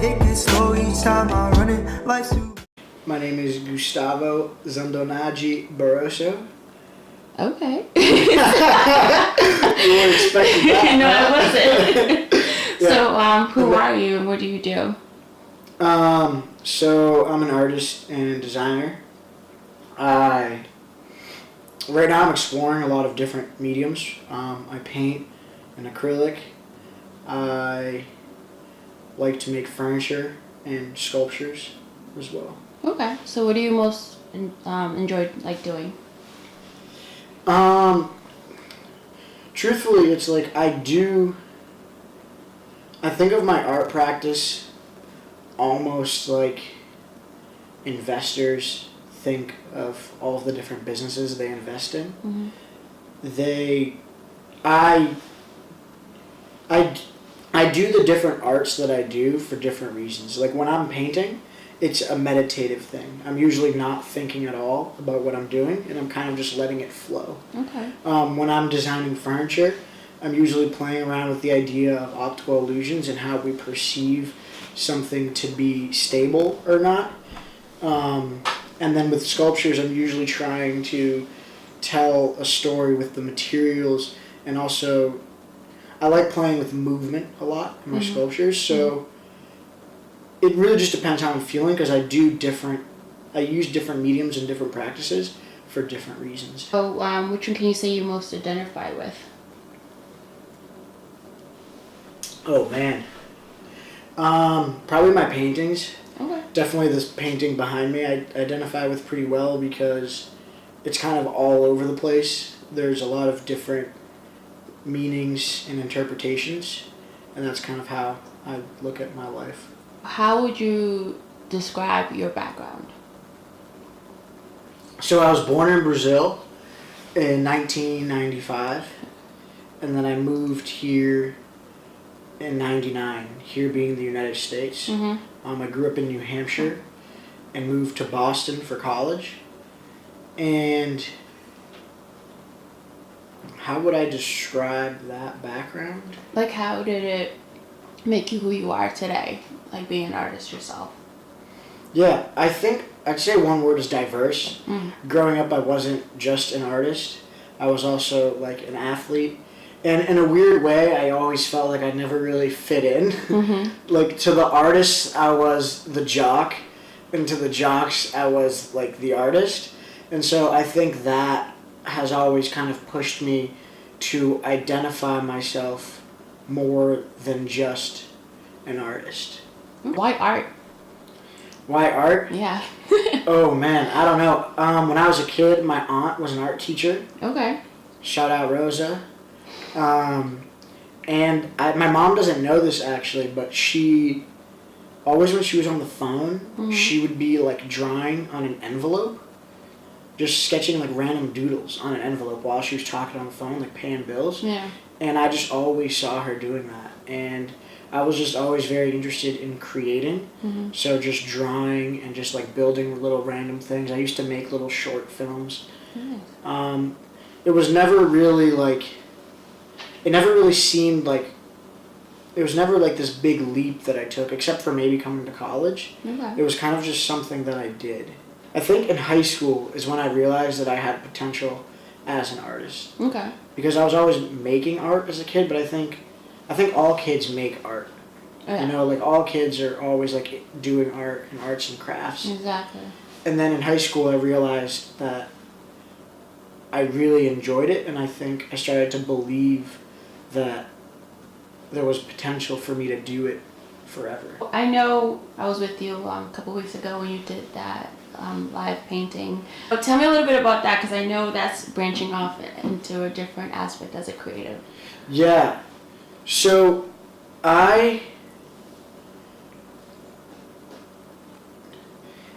It gets slow each time I run it. Life's too. My name is Gustavo Zandonaji Barroso. Okay. You weren't expecting that. No, I wasn't. Yeah. So, who are you and what do you do? So I'm an artist and designer. Right now I'm exploring a lot of different mediums. I paint in acrylic. I like to make furniture and sculptures as well. Okay. So, what do you most enjoy doing? Truthfully, it's like I think of my art practice almost like investors think of all of the different businesses they invest in. Mm-hmm. I do the different arts that I do for different reasons. Like when I'm painting, it's a meditative thing. I'm usually not thinking at all about what I'm doing, and I'm kind of just letting it flow. Okay. When I'm designing furniture, I'm usually playing around with the idea of optical illusions and how we perceive something to be stable or not. And then with sculptures, I'm usually trying to tell a story with the materials, and also I like playing with movement a lot in my sculptures. So it really just depends how I'm feeling, because I use different mediums and different practices for different reasons. So, which one can you say you most identify with? Oh man. Probably my paintings. Okay. Definitely this painting behind me I identify with pretty well, because it's kind of all over the place. There's a lot of different meanings and interpretations, and that's kind of how I look at my life. How would you describe your background? So I was born in Brazil in 1995, and then I moved here in 99, here being the United States. Mm-hmm. I grew up in New Hampshire and moved to Boston for college. And how would I describe that background? Like, how did it make you who you are today, like being an artist yourself? Yeah, I think I'd say one word is diverse. Mm-hmm. Growing up, I wasn't just an artist. I was also like an athlete. And in a weird way, I always felt like I never really fit in. Mm-hmm. Like, to the artists, I was the jock, and to the jocks, I was like the artist. And so I think that has always kind of pushed me to identify myself more than just an artist. Why art? Why art? Yeah. Oh man, I don't know. When I was a kid, my aunt was an art teacher. Okay. Shout out Rosa. And my mom doesn't know this actually, but she always, when she was on the phone, she would be like drawing on an envelope, just sketching like random doodles on an envelope while she was talking on the phone, like paying bills. Yeah. And I just always saw her doing that, and I was just always very interested in creating. Mm-hmm. So just drawing and just like building little random things. I used to make little short films. Nice. It was never really like, it never really seemed like, it was never like this big leap that I took, except for maybe coming to college. Okay. It was kind of just something that I did. I think in high school is when I realized that I had potential as an artist. Okay. Because I was always making art as a kid, but I think all kids make art. Yeah. You know, like all kids are always like doing art and arts and crafts. Exactly. And then in high school I realized that I really enjoyed it, and I think I started to believe that there was potential for me to do it forever. I know I was with you a couple weeks ago when you did that live painting. But tell me a little bit about that, because I know that's branching off into a different aspect as a creative. Yeah. So I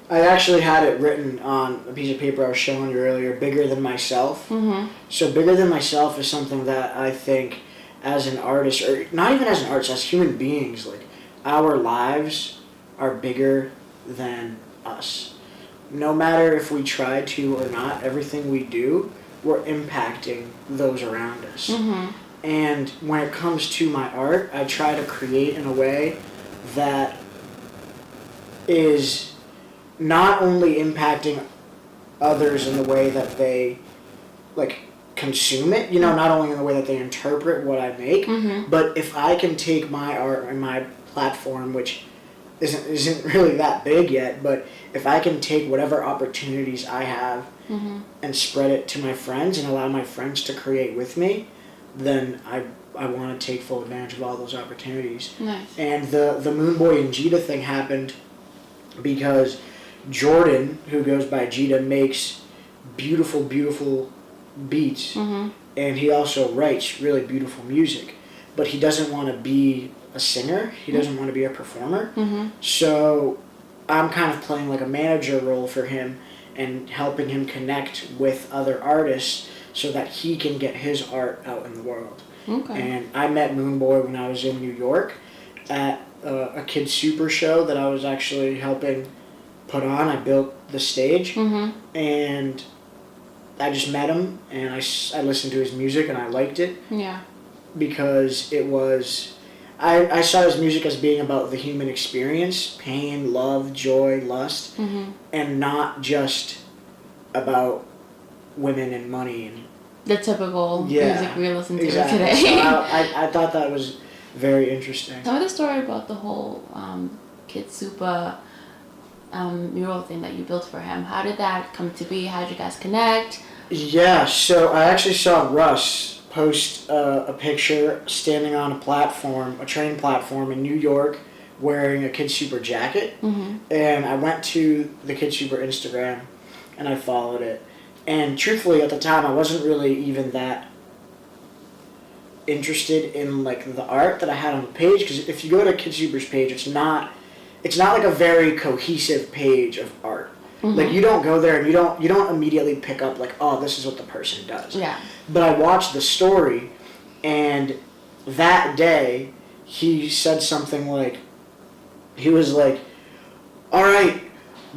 actually had it written on a piece of paper I was showing you earlier, Bigger Than Myself. Mm-hmm. So Bigger Than Myself is something that I think as an artist, or not even as an artist, as human beings, like our lives are bigger than us. No matter if we try to or not, everything we do, we're impacting those around us. Mm-hmm. And when it comes to my art, I try to create in a way that is not only impacting others in the way that they like consume it, not only in the way that they interpret what I make, but if I can take my art and my platform, which isn't really that big yet, but if I can take whatever opportunities I have and spread it to my friends and allow my friends to create with me, then I want to take full advantage of all those opportunities. Nice. And the MoonBoi JIIDA thing happened because Jordan, who goes by JIIDA, makes beautiful, beautiful beats, and he also writes really beautiful music, but he doesn't want to be a singer. He doesn't want to be a performer. So I'm kind of playing like a manager role for him and helping him connect with other artists so that he can get his art out in the world. Okay. And I met MoonBoi when I was in New York at a KidSuper show that I was actually helping put on. I built the stage, and I just met him, and I listened to his music, and I liked it. Yeah. Because it was... I saw his music as being about the human experience, pain, love, joy, lust, and not just about women and money. And the typical music we listen to today. So I thought that was very interesting. Tell me the story about the whole KidSuper mural thing that you built for him. How did that come to be? How did you guys connect? Yeah, so I actually saw Russ post a picture standing on a train platform in New York wearing a KidSuper jacket. And I went to the KidSuper Instagram and I followed it. And truthfully, at the time, I wasn't really even that interested in like the art that I had on the page, because if you go to KidSuper's page, it's not like a very cohesive page of art. Like you don't go there and you don't immediately pick up like, oh, this is what the person does. Yeah. But I watched the story, and that day he said something like, he was like, all right,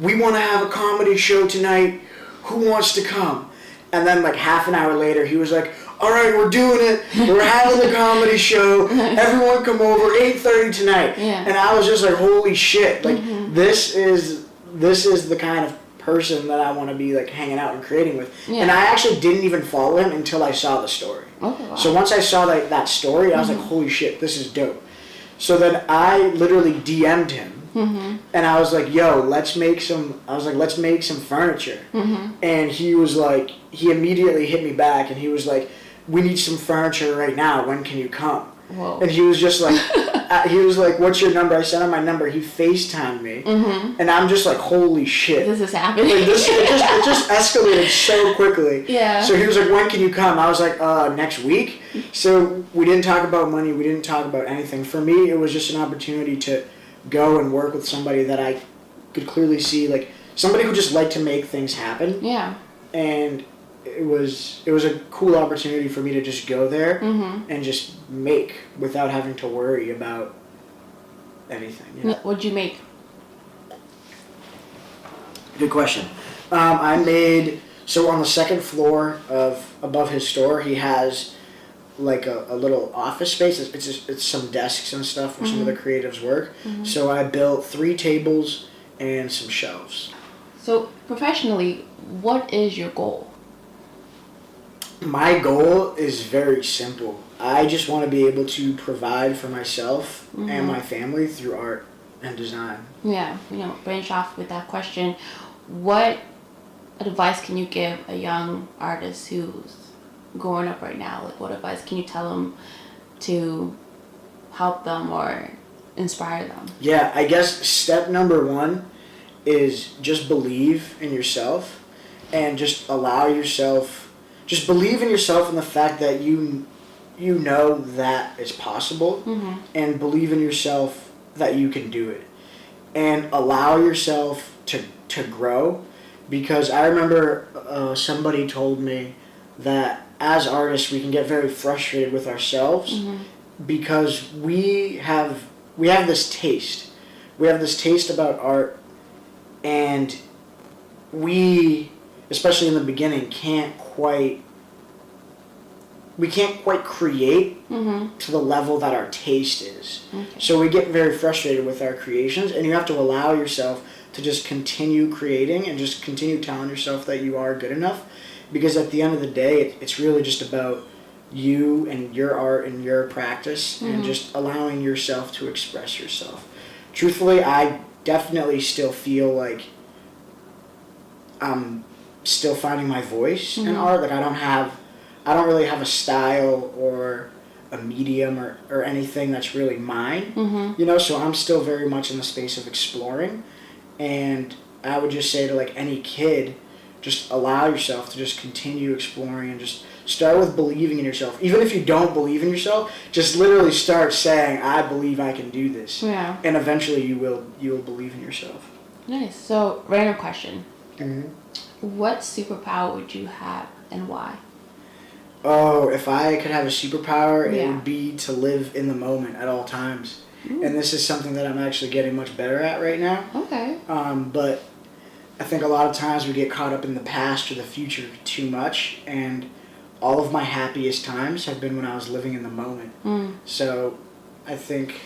we want to have a comedy show tonight. Who wants to come? And then like half an hour later, he was like, all right, we're doing it. We're having the comedy show. Everyone come over, 8:30 tonight. Yeah. And I was just like, holy shit. Like this is the kind of person that I want to be like hanging out and creating with. Yeah. And I actually didn't even follow him until I saw the story. Okay, wow. So once I saw that story, I was like, holy shit, this is dope. So then I literally DM'd him. And I was like, yo, let's make some furniture. And he was like, he immediately hit me back and he was like, we need some furniture right now. When can you come? Whoa. And he was just like, he was like, what's your number? I sent him my number. He FaceTimed me. And I'm just like, holy shit. This is happening. Like, it just escalated so quickly. Yeah. So he was like, when can you come? I was like, next week. So we didn't talk about money. We didn't talk about anything. For me, it was just an opportunity to go and work with somebody that I could clearly see, like somebody who just liked to make things happen. Yeah. And it was a cool opportunity for me to just go there and just make without having to worry about anything. You know? What'd you make? Good question. I made, so on the second floor above his store, he has like a little office space. It's some desks and stuff where some of the creatives work. So I built 3 tables and some shelves. So professionally, what is your goal? My goal is very simple. I just want to be able to provide for myself and my family through art and design. Yeah, branch off with that question. What advice can you give a young artist who's growing up right now? Like, what advice can you tell them to help them or inspire them? Yeah, I guess step number 1 is just believe in yourself and just allow yourself, just believe in yourself and the fact that you know that it's possible, and believe in yourself that you can do it, and allow yourself to grow, because I remember somebody told me that as artists we can get very frustrated with ourselves because we have this taste. We have this taste about art, and we, especially in the beginning, can't quite we can't quite create to the level that our taste is. Okay. So we get very frustrated with our creations, and you have to allow yourself to just continue creating and just continue telling yourself that you are good enough, because at the end of the day, it's really just about you and your art and your practice and just allowing yourself to express yourself. Truthfully, I definitely still feel like I'm still finding my voice in art. Like I don't really have a style or a medium or anything that's really mine, you know, so I'm still very much in the space of exploring. And I would just say to like any kid, just allow yourself to just continue exploring and just start with believing in yourself. Even if you don't believe in yourself, just literally start saying, I believe I can do this. Yeah. And eventually you will believe in yourself. Nice. So, random question. Mm-hmm. What superpower would you have and why? Oh, if I could have a superpower, it Yeah. would be to live in the moment at all times. Ooh. And this is something that I'm actually getting much better at right now. Okay. But I think a lot of times we get caught up in the past or the future too much, and all of my happiest times have been when I was living in the moment. So I think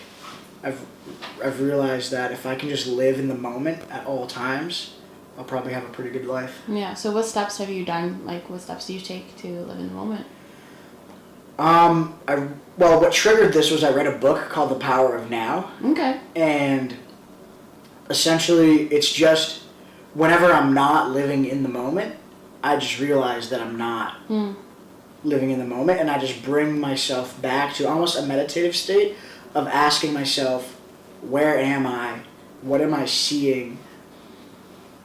I've realized that if I can just live in the moment at all times, I'll probably have a pretty good life. Yeah. So, what steps have you done? Like, what steps do you take to live in the moment? Well, what triggered this was I read a book called The Power of Now. Okay. And essentially, it's just whenever I'm not living in the moment, I just realize that I'm not living in the moment, and I just bring myself back to almost a meditative state of asking myself, where am I? What am I seeing?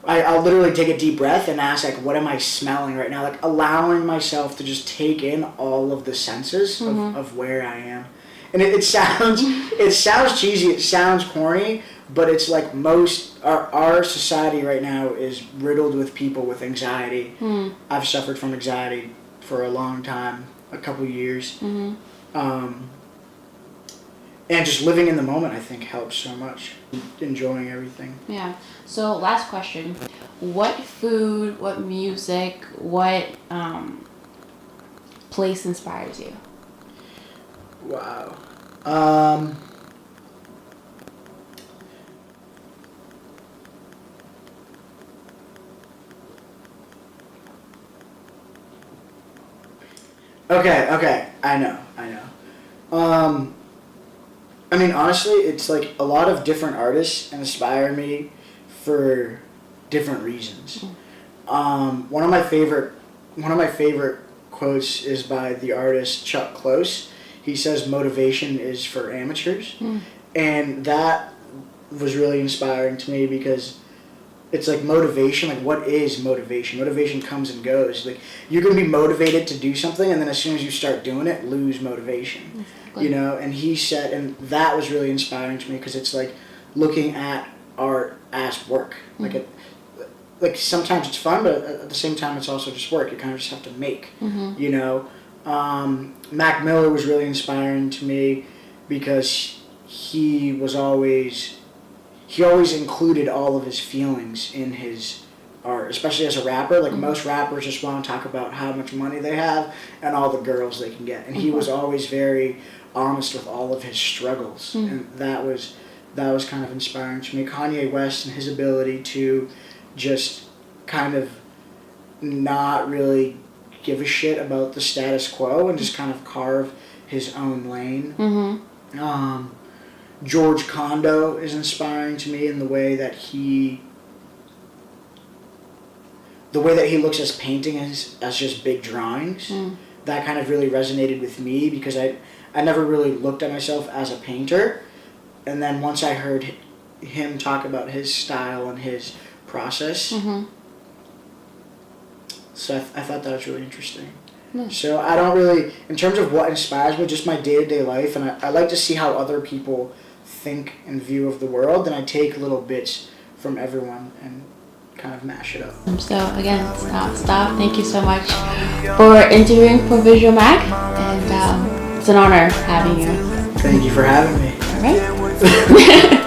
I'll literally take a deep breath and ask, like, what am I smelling right now? Like, allowing myself to just take in all of the senses of where I am. And it sounds cheesy, it sounds corny, but it's like our society right now is riddled with people with anxiety. I've suffered from anxiety for a long time, a couple years. And just living in the moment, I think, helps so much. Enjoying everything. Yeah. So, last question. What food, what music, what place inspires you? Wow. Okay. I know. I mean, honestly, it's like a lot of different artists inspire me for different reasons. One of my favorite quotes is by the artist Chuck Close. He says motivation is for amateurs, and that was really inspiring to me because it's like motivation. Like, what is motivation? Motivation comes and goes. Like, you can be motivated to do something, and then as soon as you start doing it, lose motivation. Exactly. You know, and he said, and that was really inspiring to me because it's like looking at art as work. Like sometimes it's fun, but at the same time, it's also just work. You kind of just have to make. You know, Mac Miller was really inspiring to me because he always included all of his feelings in his art, especially as a rapper. Like most rappers just want to talk about how much money they have and all the girls they can get, and he was always very honest with all of his struggles, and that was kind of inspiring to me. Kanye West and his ability to just kind of not really give a shit about the status quo and just kind of carve his own lane. George Condo is inspiring to me in the way that he looks at painting as just big drawings. That kind of really resonated with me because I never really looked at myself as a painter. And then once I heard him talk about his style and his process, so I thought that was really interesting. So I don't really, in terms of what inspires me, just my day-to-day life, and I like to see how other people think and view of the world, and I take little bits from everyone and kind of mash it up. So again, Gustavo, thank you so much for interviewing for Visual Mag, and it's an honor having you. Thank you for having me. All right.